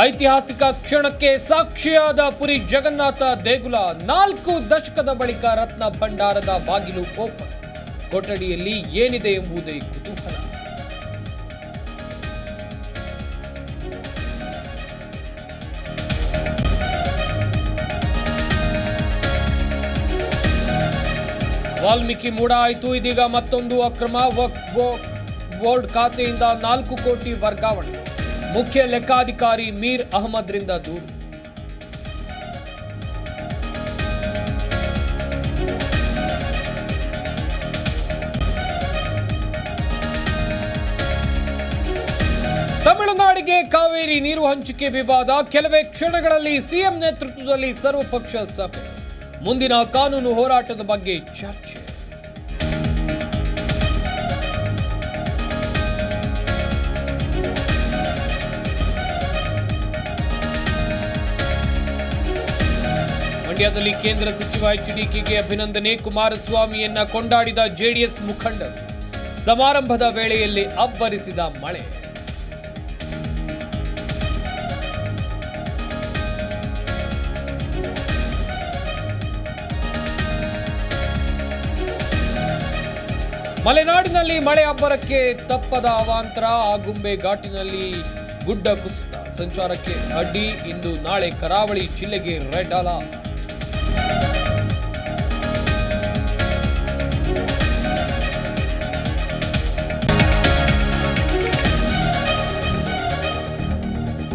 ಐತಿಹಾಸಿಕ ಕ್ಷಣಕ್ಕೆ ಸಾಕ್ಷಿಯಾದ ಪುರಿ ಜಗನ್ನಾಥ ದೇಗುಲ 4 ದಶಕದ ಬಳಿಕ ರತ್ನ ಭಂಡಾರದ ಬಾಗಿಲು ಓಪನ್. ಕೊಠಡಿಯಲ್ಲಿ ಏನಿದೆ ಎಂಬುದೇ ಕುತೂಹಲ. ವಾಲ್ಮೀಕಿ ಮೂಡ ಆಯಿತು. ಇದೀಗ ಮತ್ತೊಂದು ಅಕ್ರಮ. ವಕ್ಫ್ ಬೋರ್ಡ್ ಖಾತೆಯಿಂದ 4 ಕೋಟಿ ವರ್ಗಾವಣೆ. ಮುಖ್ಯ ಲೆಕ್ಕಾಧಿಕಾರಿ ಮೀರ್ ಅಹಮದ್ರಿಂದ ದೂರು. ತಮಿಳುನಾಡಿಗೆ ಕಾವೇರಿ ನೀರು ಹಂಚಿಕೆ ವಿವಾದ. ಕೆಲವೇ ಕ್ಷಣಗಳಲ್ಲಿ ಸಿಎಂ ನೇತೃತ್ವದಲ್ಲಿ ಸರ್ವಪಕ್ಷ ಸಭೆ. ಮುಂದಿನ ಕಾನೂನು ಹೋರಾಟದ ಬಗ್ಗೆ ಚರ್ಚೆ. ಮಂಡ್ಯದಲ್ಲಿ ಕೇಂದ್ರ ಸಚಿವ ಎಚ್ಡಿಕೆಗೆ ಅಭಿನಂದನೆ. ಕುಮಾರಸ್ವಾಮಿಯನ್ನ ಕೊಂಡಾಡಿದ ಜೆಡಿಎಸ್ ಮುಖಂಡರು. ಸಮಾರಂಭದ ವೇಳೆಯಲ್ಲಿ ಅಬ್ಬರಿಸಿದ ಮಳೆ. ಮಲೆನಾಡಿನಲ್ಲಿ ಮಳೆ ಅಬ್ಬರಕ್ಕೆ ತಪ್ಪದ ಅವಾಂತರ. ಆಗುಂಬೆ ಘಾಟಿನಲ್ಲಿ ಗುಡ್ಡ ಕುಸಿತ. ಸಂಚಾರಕ್ಕೆ ಅಡ್ಡಿ. ಇಂದು ನಾಳೆ ಕರಾವಳಿ ಜಿಲ್ಲೆಗೆ ರೆಡ್ ಅಲರ್ಟ್.